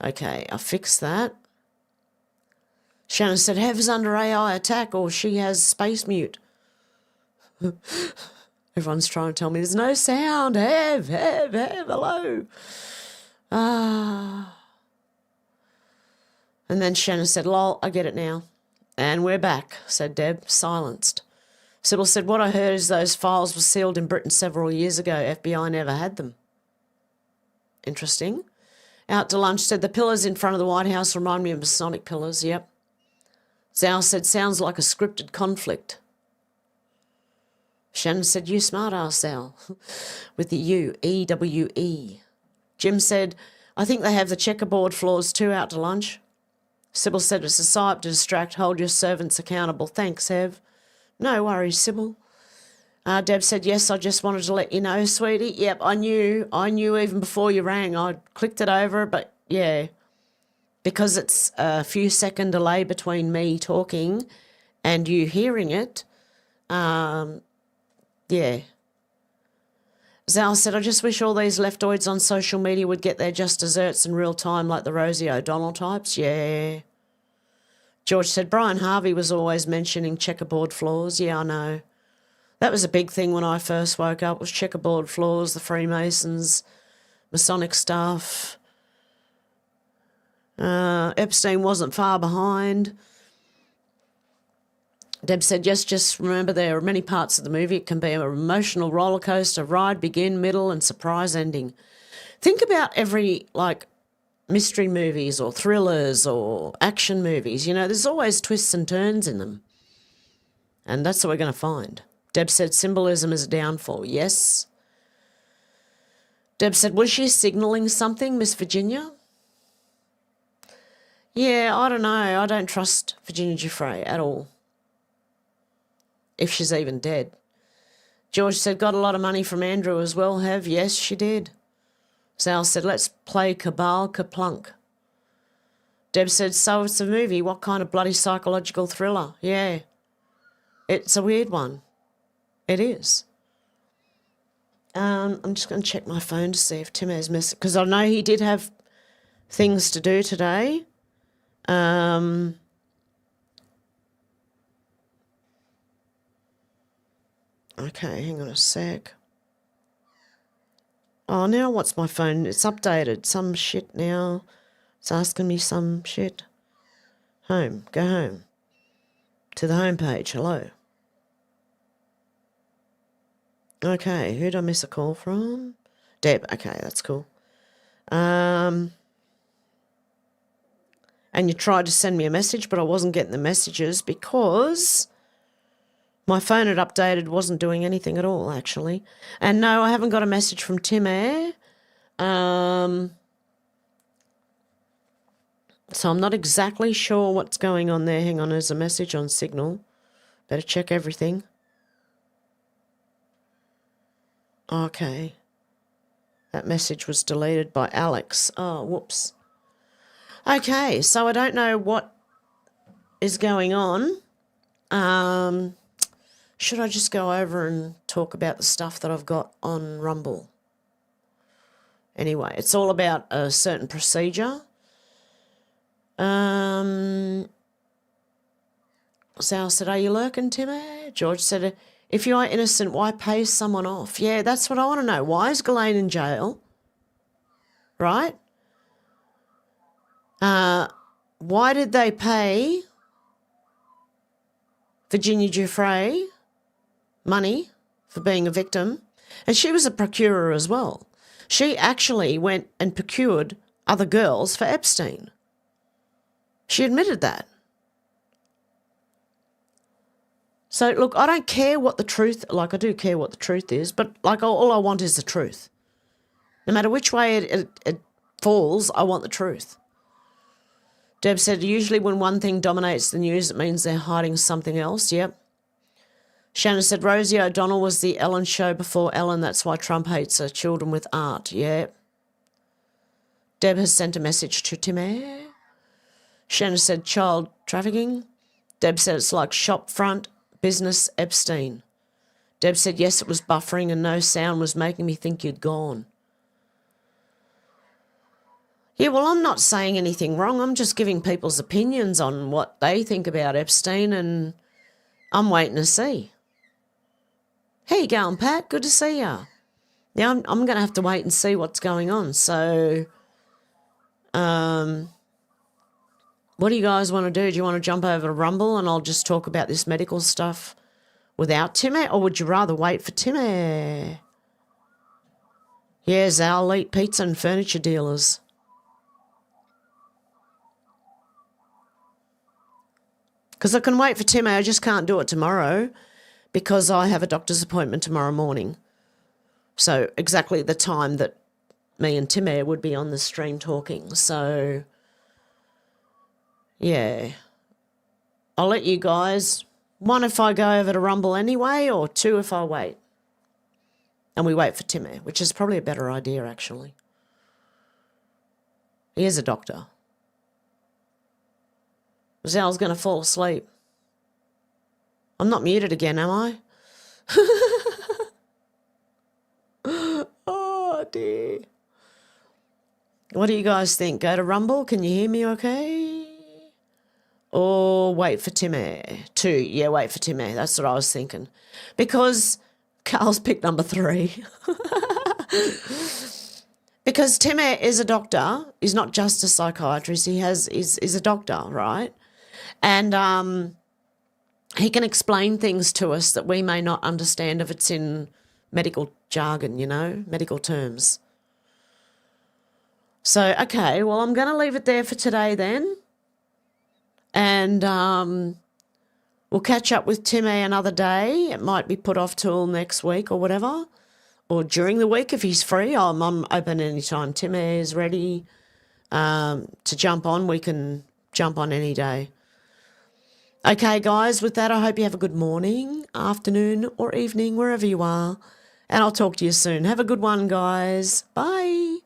Okay, I fixed that. Shannon said Hev's under AI attack or she has space mute. Everyone's trying to tell me there's no sound. Hev, hello. And then Shannon said, lol, I get it now. And we're back, said Deb, silenced. Sybil said, what I heard is those files were sealed in Britain several years ago. FBI never had them. Interesting. Out to lunch said, the pillars in front of the White House remind me of Masonic pillars. Yep. Zal said, sounds like a scripted conflict. Shannon said, you smart ass, Zal, with the U, E-W-E. Jim said, I think they have the checkerboard floors too out to lunch. Sybil said, it's a psyop to distract, hold your servants accountable. Thanks, Hev. No worries, Sybil. Deb said, yes, I just wanted to let you know, sweetie. Yep, I knew even before you rang. I clicked it over, but yeah, because it's a few second delay between me talking and you hearing it, yeah. Zal said, I just wish all these leftoids on social media would get their just desserts in real time like the Rosie O'Donnell types. Yeah. George said, Brian Harvey was always mentioning checkerboard floors. Yeah, I know. That was a big thing when I first woke up, was checkerboard floors, the Freemasons, Masonic stuff. Epstein wasn't far behind. Deb said, yes, just remember there are many parts of the movie. It can be an emotional roller coaster ride, begin, middle, and surprise ending. Think about every, mystery movies or thrillers or action movies. You know, there's always twists and turns in them. And that's what we're going to find. Deb said, symbolism is a downfall. Yes. Deb said, was she signalling something, Miss Virginia? Yeah, I don't know. I don't trust Virginia Giuffre at all. If she's even dead. George said, got a lot of money from Andrew as well, Hev? Yes, she did. Zal said, let's play Cabal Kaplunk. Deb said, so it's a movie. What kind of bloody psychological thriller? Yeah. It's a weird one. It is. I'm just going to check my phone to see if Tim has messaged, because I know he did have things to do today. Okay, hang on a sec. Oh, now what's my phone? It's updated. Some shit now. It's asking me some shit. Home. Go home. To the home page. Hello. Okay, who'd I miss a call from? Deb. Okay, that's cool. And you tried to send me a message, but I wasn't getting the messages because my phone had updated, wasn't doing anything at all, actually. And no, I haven't got a message from Tim Air. So I'm not exactly sure what's going on there. Hang on, there's a message on Signal. Better check everything. Okay. That message was deleted by Alex. Oh, whoops. Okay, so I don't know what is going on. Should I just go over and talk about the stuff that I've got on Rumble? Anyway, it's all about a certain procedure. Sal said, are you lurking, Timmy? George said, if you are innocent, why pay someone off? Yeah, that's what I want to know. Why is Ghislaine in jail? Right? Why did they pay Virginia Giuffre money for being a victim? And she was a procurer as well. She actually went and procured other girls for Epstein. She admitted that. So, look, I don't care what the truth, I do care what the truth is, but, all I want is the truth. No matter which way it falls, I want the truth. Deb said, usually when one thing dominates the news, it means they're hiding something else. Yep. Shannon said, Rosie O'Donnell was the Ellen show before Ellen. That's why Trump hates her. Children with art. Yep. Deb has sent a message to Timmy. Shannon said, child trafficking. Deb said, it's like shop front business Epstein. Deb said, yes, it was buffering and no sound was making me think you'd gone. Yeah, well, I'm not saying anything wrong. I'm just giving people's opinions on what they think about Epstein, and I'm waiting to see. How you going, Pat? Good to see you. Now, I'm going to have to wait and see what's going on. So, what do you guys want to do? Do you want to jump over to Rumble and I'll just talk about this medical stuff without Timmy, or would you rather wait for Timmy? Yeah, Zal, eat pizza and furniture dealers. Because I can wait for Timmy, I just can't do it tomorrow because I have a doctor's appointment tomorrow morning. So exactly the time that me and Timmy would be on the stream talking. So, yeah. I'll let you guys, 1 if I go over to Rumble anyway, or 2 if I wait. And we wait for Timmy, which is probably a better idea, actually. He is a doctor. Zal's going to fall asleep. I'm not muted again, am I? Oh, dear. What do you guys think? Go to Rumble? Can you hear me okay? Or wait for Timmy? 2. Yeah, wait for Timmy. That's what I was thinking. Because Carl's picked number 3. Because Timmy is a doctor. He's not just a psychiatrist. He's a doctor, right? And he can explain things to us that we may not understand if it's in medical jargon, you know, medical terms. So, okay, well, I'm going to leave it there for today then. And we'll catch up with Timmy another day. It might be put off till next week or whatever, or during the week if he's free. I'm open anytime Timmy is ready to jump on. We can jump on any day. Okay, guys, with that, I hope you have a good morning, afternoon, or evening, wherever you are. And I'll talk to you soon. Have a good one, guys. Bye.